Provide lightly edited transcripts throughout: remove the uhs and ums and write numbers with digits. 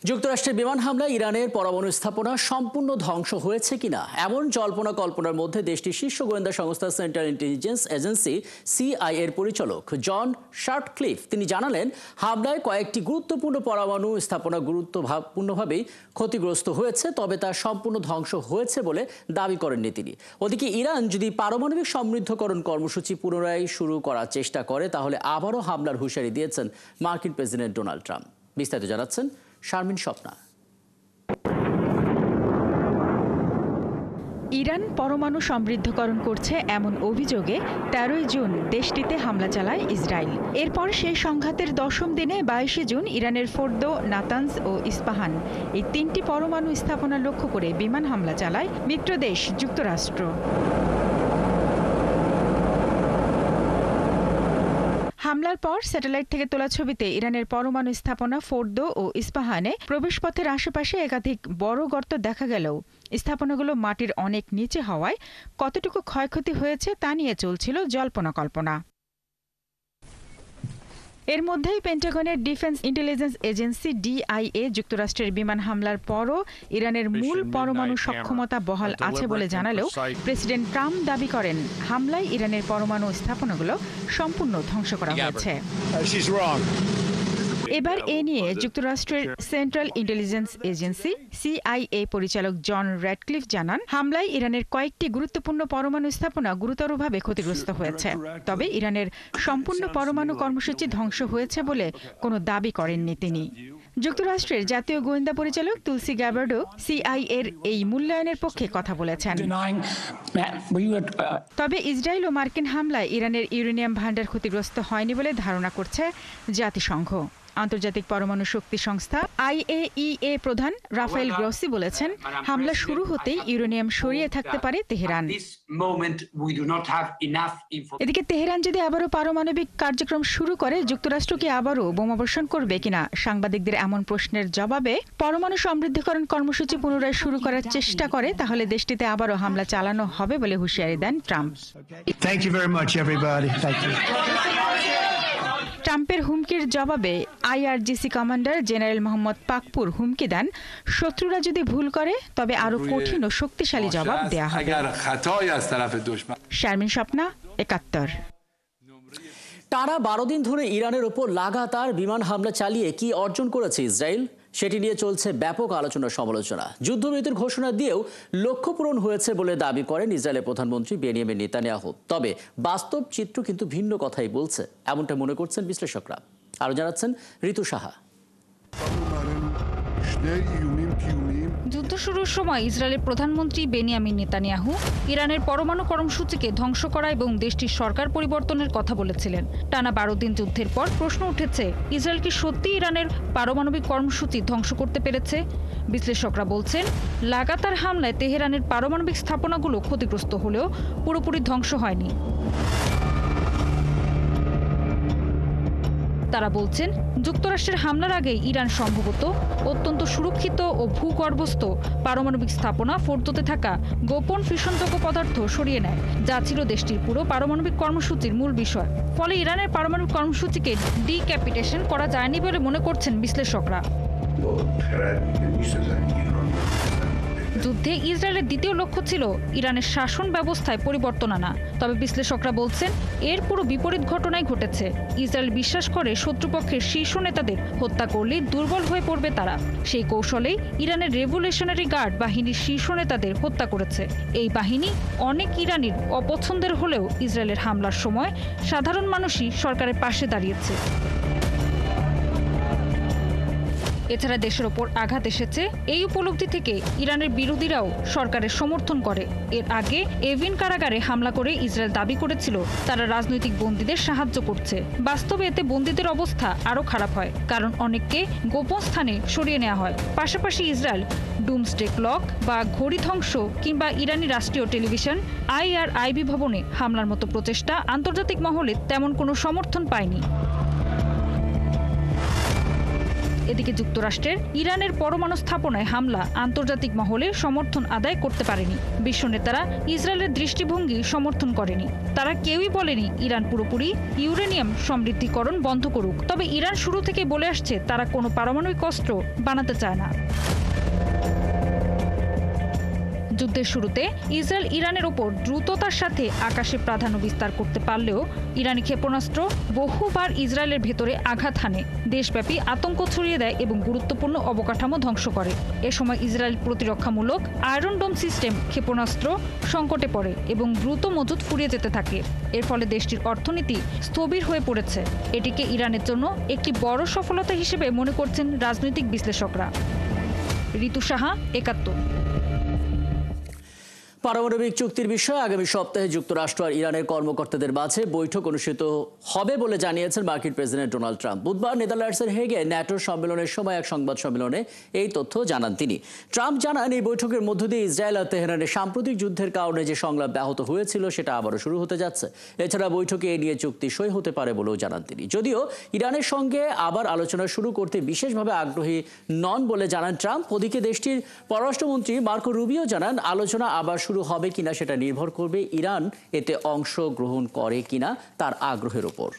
যুক্তরাষ্ট্রের বিমান হামলায় ইরানের পরমাণু স্থাপনা সম্পূর্ণ ধ্বংস হয়েছে কিনা এমন জল্পনা কল্পনার মধ্যে দেশটির শীর্ষ গোয়েন্দা সংস্থা সেন্ট্রাল ইন্টেলিজেন্স এজেন্সি সিআইএ এর পরিচালক জন শার্টক্লিফ তিনি জানালেন, হামলায় কয়েকটি গুরুত্বপূর্ণ পরমাণু স্থাপনা গুরুত্বপূর্ণভাবেই ক্ষতিগ্রস্ত হয়েছে, তবে তা সম্পূর্ণ ধ্বংস হয়েছে বলে দাবি করেননি তিনি। ওদিকে ইরান যদি পারমাণবিক সমৃদ্ধকরণ কর্মসূচি পুনরায় শুরু করার চেষ্টা করে তাহলে আবারও হামলার হুঁশিয়ারি দিয়েছেন মার্কিন প্রেসিডেন্ট ডোনাল্ড ট্রাম্প। বিস্তারিত জানাচ্ছেন শারমিন স্বপ্না। ইরান পরমাণু সমৃদ্ধকরণ করছে এমন অভিযোগে ১৩ জুন দেশটিতে হামলা চালায় ইসরায়েল। এরপর সেই সংঘাতের ১০ম দিনে ২২ জুন ইরানের ফোর্দো, নাতানজ ও ইস্পাহান এই ৩টি পরমাণু স্থাপনা লক্ষ্য করে বিমান হামলা চালায় মিত্রদেশ যুক্তরাষ্ট্র। হামলার পর স্যাটেলাইট থেকে তোলা ছবিতে ইরানের পরমাণু স্থাপনা ফোর্দো ও ইস্পাহানে প্রবেশপথের আশেপাশে একাধিক বড় গর্ত দেখা গেলেও স্থাপনাগুলো মাটির অনেক নিচে হওয়ায় কতটুকু ক্ষয়ক্ষতি হয়েছে তা নিয়ে চলছিল জল্পনা কল্পনা। এর মধ্যেই পেন্টাগনের ডিফেন্স ইন্টেলিজেন্স এজেন্সি ডিআইএ যুক্তরাষ্ট্রের বিমান হামলার পরও ইরানের মূল পরমাণু সক্ষমতা বহাল আছে বলে জানালেও প্রেসিডেন্ট ট্রাম্প দাবি করেন হামলায় ইরানের পরমাণু স্থাপনাগুলো সম্পূর্ণ ধ্বংস করা হয়েছে। এবার এ নিয়ে যুক্তরাষ্ট্রের সেন্ট্রাল ইন্টেলিজেন্স এজেন্সি সিআইএ পরিচালক জন র্যাডক্লিফ জানান, হামলায় ইরানের কয়েকটি গুরুত্বপূর্ণ পরমাণু স্থাপনা গুরুতরভাবে ক্ষতিগ্রস্ত হয়েছে, তবে ইরানের সম্পূর্ণ পরমাণু কর্মসূচি ধ্বংস হয়েছে বলে কোনো দাবি করেননি তিনি। যুক্তরাষ্ট্রের জাতীয় গোয়েন্দা পরিচালক তুলসি গ্যাবার্ডও সিআইএর এই মূল্যায়নের পক্ষে কথা বলেছেন। তবে ইসরায়েল ও মার্কিন হামলায় ইরানের ইউরেনিয়াম ভান্ডার ক্ষতিগ্রস্ত হয়নি বলে ধারণা করছে জাতিসংঘ। আন্তর্জাতিক পরমাণু শক্তি সংস্থা আইএইএ প্রধান রাফায়েল গ্রসি বলেছেন, হামলা শুরু হতেই ইউরেনিয়াম সরিয়ে থাকতে পারে তেহরান। এদিকে তেহরান যদি আবারও পারমাণবিক কার্যক্রম শুরু করে যুক্তরাষ্ট্র কি আবারও বোমাবর্ষণ করবে কিনা সাংবাদিকদের এমন প্রশ্নের জবাবে পরমাণু সমৃদ্ধকরণ কর্মসূচি পুনরায় শুরু করার চেষ্টা করে তাহলে দেশটিতে আবারও হামলা চালানো হবে বলে হুঁশিয়ারি দেন ট্রাম্প। ট্রাম্পের হুমকির জবাবে IRGC commander general Mohammad Pakpour হুমকি দেন, শত্রুরা যদি ভুল করে তবে আরো কঠিন ও শক্তিশালী জবাব দেয়া হবে। শারমিন স্বপ্না, ৭১। টানা ১২ দিন ধরে ইরানের ওপর লাগাতার বিমান হামলা চালিয়ে কি অর্জন করেছে ইসরায়েল, সেটি নিয়ে চলছে ব্যাপক আলোচনা সমালোচনা। যুদ্ধবিরতির ঘোষণা দিয়েও লক্ষ্য পূরণ হয়েছে বলে দাবি করেন ইসরায়েলের প্রধানমন্ত্রী বেনিয়ামিন নেতানিয়াহু। তবে বাস্তব চিত্র কিন্তু ভিন্ন কথাই বলছে, এমনটা মনে করছেন বিশ্লেষকরা। আরো জানাচ্ছেন ঋতু সাহা। যুদ্ধ শুরুর সময় ইসরায়েলের প্রধানমন্ত্রী বেনিয়ামিন নেতানিয়াহু ইরানের পরমাণু কর্মসূচিকে ধ্বংস করা এবং দেশটির সরকার পরিবর্তনের কথা বলেছিলেন। টানা ১২ দিন যুদ্ধের পর প্রশ্ন উঠেছে, ইসরায়েল কি সত্যি ইরানের পারমাণবিক কর্মসূচি ধ্বংস করতে পেরেছে? বিশ্লেষকরা বলছেন, লাগাতার হামলায় তেহরানের পারমাণবিক স্থাপনাগুলো ক্ষতিগ্রস্ত হলেও পুরোপুরি ধ্বংস হয়নি। তারা বলছেন, যুক্তরাষ্ট্রের হামলার আগে ইরান সম্ভবত অত্যন্ত সুরক্ষিত ও ভূগর্ভস্থ পারমাণবিক স্থাপনা ফোর্দোতে থাকা গোপন ফিশনযোগ্য পদার্থ সরিয়ে নেয়, যা ছিল দেশটির পুরো পারমাণবিক কর্মসূচির মূল বিষয়। ফলে ইরানের পারমাণবিক কর্মসূচিকে ডিক্যাপিটেশন করা যায়নি বলে মনে করছেন বিশ্লেষকরা। যুদ্ধে ইসরায়েলের দ্বিতীয় লক্ষ্য ছিল ইরানের শাসন ব্যবস্থায় পরিবর্তন আনা। তবে বিশ্লেষকরা বলছেন, এর পুরো বিপরীত ঘটনাই ঘটেছে। ইসরায়েল বিশ্বাস করে শত্রুপক্ষের শীর্ষ নেতাদের হত্যা করলেই দুর্বল হয়ে পড়বে তারা। সেই কৌশলেই ইরানের রেভলিউশনারি গার্ড বাহিনীর শীর্ষ নেতাদের হত্যা করেছে। এই বাহিনী অনেক ইরানির অপছন্দের হলেও ইসরায়েলের হামলার সময় সাধারণ মানুষই সরকারের পাশে দাঁড়িয়েছে। এছাড়া দেশের ওপর আঘাত এসেছে, এই উপলব্ধি থেকে ইরানের বিরোধীরাও সরকারের সমর্থন করে। এর আগে এভিন কারাগারে হামলা করে ইসরায়েল দাবি করেছিল তারা রাজনৈতিক বন্দীদের সাহায্য করছে। বাস্তবে এতে বন্দীদের অবস্থা আরও খারাপ হয়, কারণ অনেককে গোপন স্থানে সরিয়ে নেওয়া হয়। পাশাপাশি ইসরায়েল ডুমসডে ক্লক বা ঘড়ি ধ্বংস কিংবা ইরানি রাষ্ট্রীয় টেলিভিশন IRIB ভবনে হামলার মতো প্রচেষ্টা আন্তর্জাতিক মহলে তেমন কোনো সমর্থন পায়নি। এদিকে যুক্তরাষ্ট্রের ইরানের পরমাণু স্থাপনায় হামলা আন্তর্জাতিক মহলে সমর্থন আদায় করতে পারেনি। বিশ্ব নেতারা ইসরায়েলের দৃষ্টিভঙ্গি সমর্থন করেনি। তারা কেউই বলেনি ইরান পুরোপুরি ইউরেনিয়াম সমৃদ্ধিকরণ বন্ধ করুক। তবে ইরান শুরু থেকে বলে আসছে তারা কোনো পারমাণবিক অস্ত্র বানাতে চায় না। যুদ্ধের শুরুতে ইসরায়েল ইরানের ওপর দ্রুততার সাথে আকাশে প্রাধান্য বিস্তার করতে পারলেও ইরানি ক্ষেপণাস্ত্র বহুবার ইসরায়েলের ভেতরে আঘাত হানে, দেশব্যাপী আতঙ্ক ছড়িয়ে দেয় এবং গুরুত্বপূর্ণ অবকাঠামো ধ্বংস করে। এ সময় ইসরায়েল প্রতিরক্ষামূলক আয়রন ডোম সিস্টেম ক্ষেপণাস্ত্র সংকটে পড়ে এবং দ্রুত মজুত ফুরিয়ে যেতে থাকে। এর ফলে দেশটির অর্থনীতি স্থবির হয়ে পড়েছে। এটিকে ইরানের জন্য একটি বড় সফলতা হিসেবে মনে করছেন রাজনৈতিক বিশ্লেষকরা। ঋতু সাহা, ৭১। পারমাণবিক চুক্তির বিষয়ে আগামী সপ্তাহে যুক্তরাষ্ট্র আর ইরানের কর্মকর্তাদের মাঝে বৈঠক অনুষ্ঠিত হবে বলে জানিয়েছেন মার্কিন প্রেসিডেন্ট ডোনাল্ড ট্রাম্প। বুধবার নেদারল্যান্ডসের হেগে ন্যাটোর সম্মেলনের সময় এক সংবাদ সম্মেলনে এই তথ্য জানান তিনি। ট্রাম্প জানান, এই বৈঠকের মধ্য দিয়ে ইসরায়েল আর তেহরানের সাম্প্রতিক যুদ্ধের কারণে যে সংলাপ ব্যাহত হয়েছিল সেটা আবারও শুরু হতে যাচ্ছে। এছাড়া বৈঠকে এ নিয়ে চুক্তি সই হতে পারে বলেও জানান তিনি। যদিও ইরানের সঙ্গে আবার আলোচনা শুরু করতে বিশেষভাবে আগ্রহী নন বলে জানান ট্রাম্প। ওদিকে দেশটির পররাষ্ট্রমন্ত্রী মার্কো রুবিও জানান, আলোচনা আবার শুরু হবে কিনা সেটা নির্ভর করবে ইরান এতে অংশগ্রহণ করে কিনা তার আগ্রহের উপর।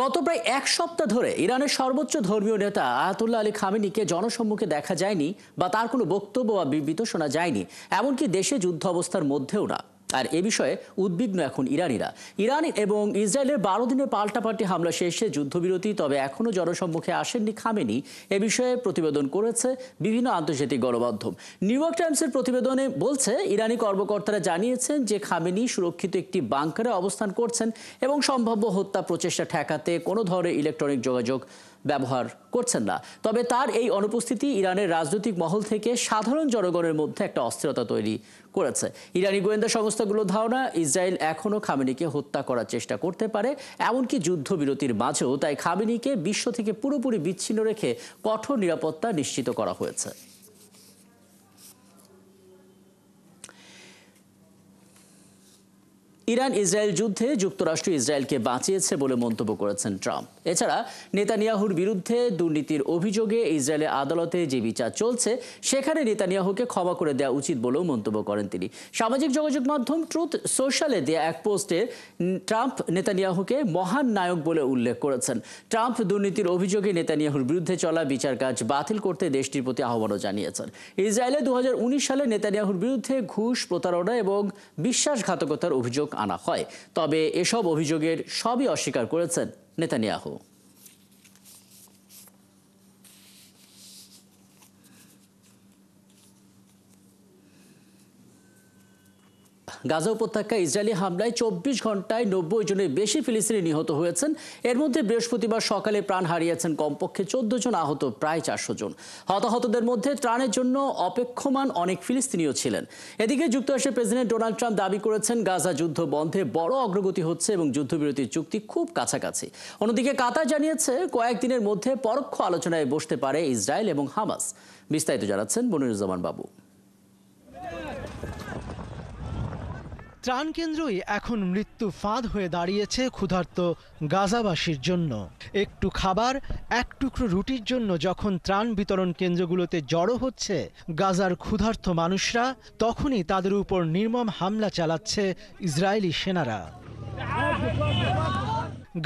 গত প্রায় এক সপ্তাহ ধরে ইরানের সর্বোচ্চ ধর্মীয় নেতা আয়াতুল্লাহ আলী খামেনিকে জনসম্মুখে দেখা যায়নি বা তার কোনো বক্তব্য বা বিবৃতি শোনা যায়নি, এমনকি দেশে যুদ্ধ অবস্থার মধ্যেও না। আর এ বিষয়ে উদ্বিগ্ন এখন ইরানিরা। ইরান এবং ইসরায়েলের 12 দিনের পাল্টাপাল্টি হামলা শেষে যুদ্ধবিরতি, তবে এখনও জনসম্মুখে আসেননি খামেনি। এ বিষয়ে প্রতিবেদন করেছে বিভিন্ন আন্তর্জাতিক গণমাধ্যম। নিউ ইয়র্ক টাইমসের প্রতিবেদনে বলছে, ইরানি কর্মকর্তারা জানিয়েছেন যে খামেনি সুরক্ষিত একটি বাংকারে অবস্থান করছেন এবং সম্ভাব্য হত্যা প্রচেষ্টা ঠেকাতে কোনো ধরনের ইলেকট্রনিক যোগাযোগ ব্যবহার করছেন না। তবে তার এই অনুপস্থিতি ইরানের রাজনৈতিক মহল থেকে সাধারণ জনগণের মধ্যে একটা অস্থিরতা তৈরি করেছে। ইরানি গোয়েন্দা সংস্থাগুলোর ধারণা, ইসরায়েল এখনও খামেনিকে হত্যা করার চেষ্টা করতে পারে, এমনকি যুদ্ধবিরতির মাঝেও। তাই খামেনিকে বিশ্ব থেকে পুরোপুরি বিচ্ছিন্ন রেখে কঠোর নিরাপত্তা নিশ্চিত করা হয়েছে। ইরান ইসরায়েল যুদ্ধে যুক্তরাষ্ট্র ইসরায়েলকে বাঁচিয়েছে বলে মন্তব্য করেছেন ট্রাম্প। এছাড়া নেতানিয়াহুর বিরুদ্ধে দুর্নীতির অভিযোগে ইসরায়েলের আদালতে যে বিচার চলছে সেখানে নেতানিয়াহুকে ক্ষমা করে দেওয়া উচিত বলেও মন্তব্য করেন তিনি। সামাজিক যোগাযোগ মাধ্যম ট্রুথ সোশ্যালে দেয়া এক পোস্টে ট্রাম্প নেতানিয়াহুকে মহান নায়ক বলে উল্লেখ করেছেন। ট্রাম্প দুর্নীতির অভিযোগে নেতানিয়াহুর বিরুদ্ধে চলা বিচার কাজ বাতিল করতে দেশটির প্রতি আহ্বানও জানিয়েছেন। ইসরায়েলে 2019 সালে নেতানিয়াহুর বিরুদ্ধে ঘুষ, প্রতারণা এবং বিশ্বাসঘাতকতার অভিযোগ আনা হয়, তবে এসব অভিযোগের সবই অস্বীকার করেছেন নেতানিয়াহু। গাজা উপত্যকায় ইসরায়েলি হামলায় 24 ঘন্টায় 90 জনের বেশি ফিলিস্তিনি নিহত হয়েছেন। এর মধ্যে বৃহস্পতিবার সকালে প্রাণ হারিয়েছেন কমপক্ষে 14 জন, আহত প্রায় 400 জন। হতাহতদের মধ্যে ত্রাণের জন্য অপেক্ষমান অনেক ফিলিস্তিনিও ছিলেন। এদিকে যুক্তরাষ্ট্রের প্রেসিডেন্ট ডোনাল্ড ট্রাম্প দাবি করেছেন, গাজা যুদ্ধ বন্ধে বড় অগ্রগতি হচ্ছে এবং যুদ্ধবিরতির চুক্তি খুব কাছাকাছি। অন্যদিকে কাতার জানিয়েছে, কয়েকদিনের মধ্যে পরোক্ষ আলোচনায় বসতে পারে ইসরায়েল এবং হামাস। বিস্তারিত জানাচ্ছেন মনিরুজ্জামান বাবু। ত্রাণ কেন্দ্রই এখন মৃত্যু ফাঁদ হয়ে দাঁড়িয়েছে ক্ষুধার্ত গাজাবাসীর জন্য। একটু খাবার, এক টুকরো রুটির জন্য যখন ত্রাণ বিতরণ কেন্দ্রগুলোতে জড়ো হচ্ছে গাজার ক্ষুধার্ত মানুষরা, তখনই তাদের উপর নির্মম হামলা চালাচ্ছে ইসরায়েলি সেনারা।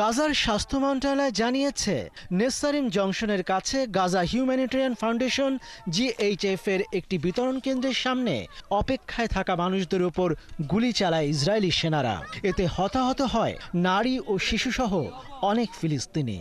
গাজার স্বাস্থ্য মন্ত্রণালয় জানিয়েছে, নেসারিম জংশনের কাছে গাজা হিউম্যানিটেরিয়ান ফাউন্ডেশন GHF এর একটি বিতরণ কেন্দ্রের সামনে অপেক্ষায় থাকা মানুষদের উপর গুলি চালায় ইসরায়েলি সেনারা। এতে হতাহত হয় নারী ও শিশুসহ অনেক ফিলিস্তিনি।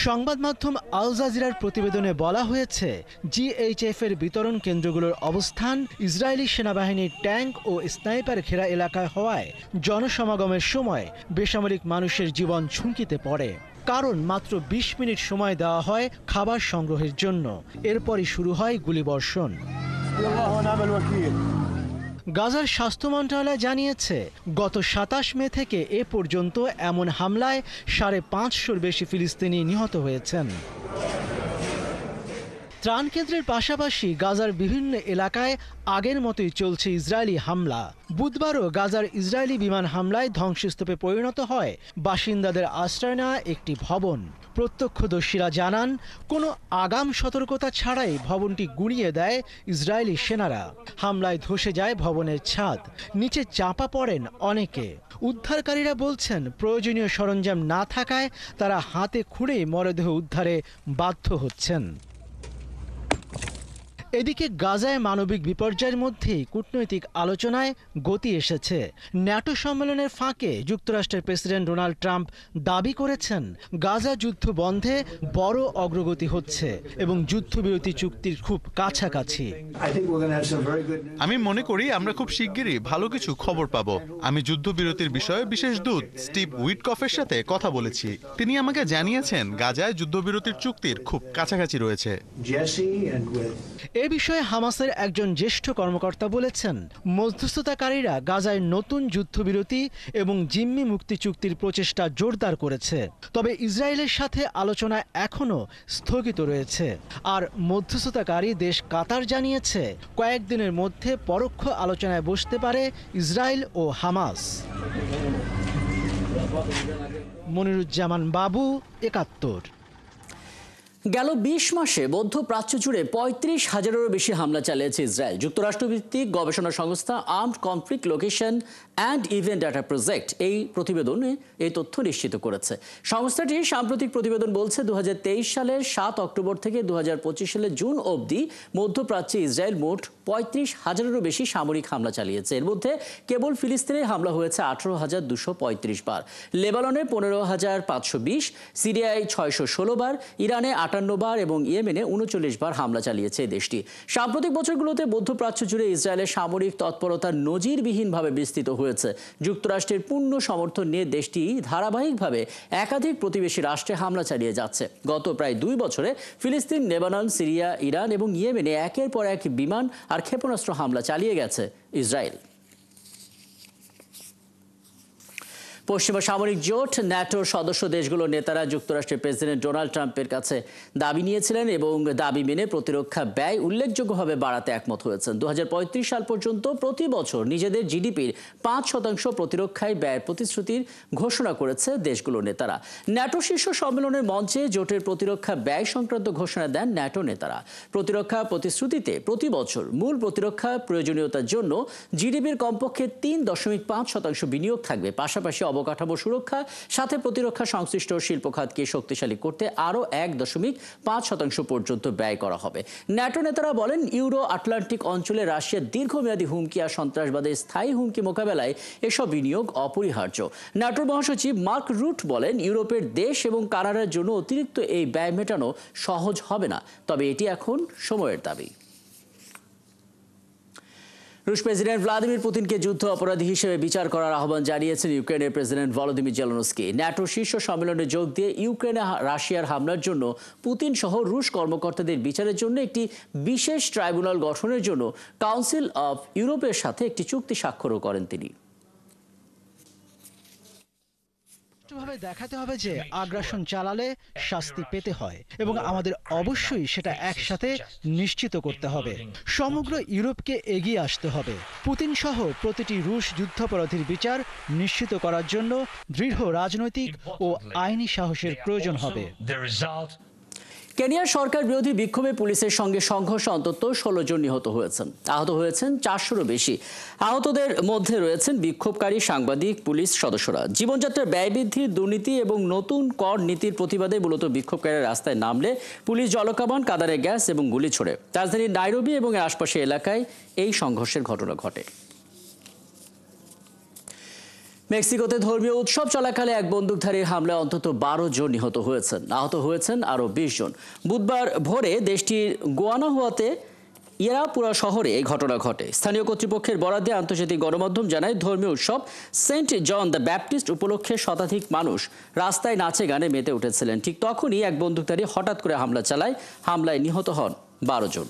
সংবাদ মাধ্যম আল জাজিরার প্রতিবেদনে বলা হয়েছে, GHF এর বিতরণ কেন্দ্রগুলোর অবস্থান ইসরায়েলি সেনাবাহিনীর ট্যাঙ্ক ও স্নাইপার ঘেরা এলাকায় হওয়ায় জনসমাগমের সময় বেসামরিক মানুষের জীবন ঝুঁকিতে পড়ে। কারণ মাত্র 20 মিনিট সময় দেওয়া হয় খাবার সংগ্রহের জন্য, এরপরই শুরু হয় গুলিবর্ষণ। গাজার স্বাস্থ্য মন্ত্রণালয় জানিয়েছে, গত 27 মে থেকে এ পর্যন্ত এমন হামলায় 550-র বেশি ফিলিস্তিনি নিহত হয়েছেন। ত্রাণ কেন্দ্রের পাশাপাশি গাজার বিভিন্ন এলাকায় আগের মতোই চলছে ইসরায়েলি হামলা। বুধবারও গাজার ইসরায়েলি বিমান হামলায় ধ্বংসস্তূপে পরিণত হয় বাসিন্দাদের আশ্রয় নেওয়া একটি ভবন। প্রত্যক্ষদর্শীরা জানান, কোনো আগাম সতর্কতা ছাড়াই ভবনটি গুঁড়িয়ে দেয় ইসরায়েলি সেনারা। হামলায় ধসে যায় ভবনের ছাদ, নিচে চাপা পড়েন অনেকে। উদ্ধারকারীরা বলছেন, প্রয়োজনীয় সরঞ্জাম না থাকায় তারা হাতে খুঁড়ে মরদেহ উদ্ধারে বাধ্য হচ্ছেন। এদিকে গাজায় মানবিক বিপর্যয়ের মধ্যেই কূটনৈতিক আলোচনায় গতি এসেছে। ন্যাটো সম্মেলনের ফাঁকে যুক্তরাষ্ট্রের প্রেসিডেন্ট ডোনাল্ড ট্রাম্প দাবি করেছেন, গাজা যুদ্ধ বন্ধে বড় অগ্রগতি হচ্ছে এবং যুদ্ধবিরতি চুক্তির খুব কাছাকাছি। আমি মনে করি আমরা খুব শিগগিরই ভালো কিছু খবর পাবো। আমি যুদ্ধবিরতির বিষয়ে বিশেষ দূত স্টিভ উইটকফের সাথে কথা বলেছি। তিনি আমাকে জানিয়েছেন গাজায় যুদ্ধবিরতির চুক্তির খুব কাছাকাছি রয়েছে। এ বিষয়ে হামাসের একজন জ্যেষ্ঠ কর্মকর্তা বলেছেন, মধ্যস্থতাকারীরা গাজায় নতুন যুদ্ধবিরতি এবং জিম্মি মুক্তি চুক্তির প্রচেষ্টা জোরদার করেছে। তবে ইসরায়েলের সাথে আলোচনা এখনও স্থগিত রয়েছে। আর মধ্যস্থতাকারী দেশ কাতার জানিয়েছে, কয়েকদিনের মধ্যে পরোক্ষ আলোচনায় বসতে পারে ইসরায়েল ও হামাস। মনিরুজ্জামান বাবু, ৭১। গেল ২০ মাসে মধ্যপ্রাচ্য জুড়ে ৩৫,০০০-এরও বেশি হামলা চালিয়েছে ইসরায়েল। যুক্তরাষ্ট্রভিত্তিক গবেষণা সংস্থা armed conflict location and event data project এই প্রতিবেদনে এই তথ্য নিশ্চিত করেছে। সংস্থাটির সাম্প্রতিক প্রতিবেদন বলছে, ২০২৩ সালের ৭ অক্টোবর থেকে ২০২৫ সালের জুন অবধি মধ্যপ্রাচ্যে ইসরায়েল মোট ৩৫,০০০-এরও বেশি সামরিক হামলা চালিয়েছে। এর মধ্যে কেবল ফিলিস্তিনে হামলা হয়েছে ১৮,২৩৫ বার, লেবাননে ১৫,৫২০, সিরিয়ায় ৬১৬ বার, ইরানে ৫৮ বার এবং ইয়েমেনে ৩৯ বার হামলা চালিয়েছে দেশটি। সাম্প্রতিক বছরগুলোতে মধ্যপ্রাচ্য জুড়ে ইসরায়েলের সামরিক তৎপরতা নজিরবিহীনভাবে বিস্তৃত হয়েছে। যুক্তরাষ্ট্রের পূর্ণ সমর্থন নিয়ে দেশটি ধারাবাহিকভাবে একাধিক প্রতিবেশী রাষ্ট্রে হামলা চালিয়ে যাচ্ছে। গত প্রায় ২ বছরে ফিলিস্তিন, লেবানন, সিরিয়া, ইরান এবং ইয়েমেনে একের পর এক বিমান আর ক্ষেপণাস্ত্র হামলা চালিয়ে গেছে ইসরায়েল। পশ্চিমা সামরিক জোট ন্যাটোর সদস্য দেশগুলোর নেতারা যুক্তরাষ্ট্রের প্রেসিডেন্ট ডোনাল্ড ট্রাম্পের কাছে দাবি নিয়েছিলেন এবং দাবি মেনে প্রতিরক্ষা ব্যয় উল্লেখযোগ্যভাবে বাড়াতে একমত হয়েছেন। ২০৩৫ সাল পর্যন্ত প্রতি বছর নিজেদের জিডিপির ৫% প্রতিরক্ষায় ব্যয়ের প্রতিশ্রুতির ঘোষণা করেছে দেশগুলোর নেতারা। ন্যাটো শীর্ষ সম্মেলনের মঞ্চে জোটের প্রতিরক্ষা ব্যয় সংক্রান্ত ঘোষণা দেন ন্যাটো নেতারা। প্রতিরক্ষা প্রতিশ্রুতিতে প্রতি বছর মূল প্রতিরক্ষা প্রয়োজনীয়তার জন্য জিডিপির কমপক্ষে ৩.৫% বিনিয়োগ থাকবে। পাশাপাশি অবকাঠামো সুরক্ষা, সাথে প্রতিরক্ষা সংশ্লিষ্ট শিল্প খাতকে শক্তিশালী করতে আরও ১.৫% পর্যন্ত ব্যয় করা হবে। ন্যাটো নেতারা বলেন, ইউরো আটলান্টিক অঞ্চলে রাশিয়ার দীর্ঘমেয়াদী হুমকি আর সন্ত্রাসবাদের স্থায়ী হুমকি মোকাবেলায় এসব বিনিয়োগ অপরিহার্য। ন্যাটোর মহাসচিব মার্ক রুট বলেন, ইউরোপের দেশ এবং কানাডার জন্য অতিরিক্ত এই ব্যয় মেটানো সহজ হবে না, তবে এটি এখন সময়ের দাবি। রুশ প্রেসিডেন্ট ভ্লাদিমির পুতিনকে যুদ্ধ অপরাধী হিসেবে বিচার করার আহ্বান জানিয়েছেন ইউক্রেনের প্রেসিডেন্ট ভলোদিমির জেলেনস্কি। ন্যাটো শীর্ষ সম্মেলনে যোগ দিয়ে ইউক্রেনে রাশিয়ার হামলার জন্য পুতিন সহ রুশ কর্মকর্তাদের বিচারের জন্য একটি বিশেষ ট্রাইব্যুনাল গঠনের জন্য কাউন্সিল অফ ইউরোপের সাথে একটি চুক্তি স্বাক্ষরও করেন তিনি। দেখাতে হবে যে আগ্রাসন চালালে শাস্তি পেতে হয় এবং আমাদের অবশ্যই সেটা একসাথে নিশ্চিত করতে হবে। সমগ্র ইউরোপকে এগিয়ে আসতে হবে। পুতিন সহ প্রতিটি রুশ যুদ্ধাপরাধীর বিচার নিশ্চিত করার জন্য দৃঢ় রাজনৈতিক ও আইনি সাহসের প্রয়োজন হবে। কেনিয়ার সরকার বিরোধী বিক্ষোভে পুলিশের সঙ্গে সংঘর্ষে অন্তত ১৬ জন নিহত হয়েছেন, আহত হয়েছেন ৪০০-রও বেশি। আহতদের মধ্যে রয়েছেন বিক্ষোভকারী, সাংবাদিক, পুলিশ সদস্যরা। জীবনযাত্রার ব্যয় বৃদ্ধি, দুর্নীতি এবং নতুন কর নীতির প্রতিবাদে মূলত বিক্ষোভকারীরা রাস্তায় নামলে পুলিশ জলকামান, কাঁদানে গ্যাস এবং গুলি ছোড়ে। রাজধানীর নাইরোবি এবং এর আশপাশের এলাকায় এই সংঘর্ষের ঘটনা ঘটে। মেক্সিকোতে ধর্মীয় উৎসব চলাকালে এক বন্দুকধারীর হামলায় অন্তত ১২ জন নিহত হয়েছেন, আহত হয়েছেন আরও ২০ জন। বুধবার ভোরে দেশটির গুয়ানাহুয়াতে ইয়ারাপুরা শহরে এই ঘটনা ঘটে। স্থানীয় কর্তৃপক্ষের বরাত দিয়ে আন্তর্জাতিক গণমাধ্যম জানায়, ধর্মীয় উৎসব সেন্ট জন দ্য ব্যাপটিস্ট উপলক্ষে শতাধিক মানুষ রাস্তায় নাচে গানে মেতে উঠেছিলেন। ঠিক তখনই এক বন্দুকধারী হঠাৎ করে হামলা চালায়। হামলায় নিহত হন ১২ জন।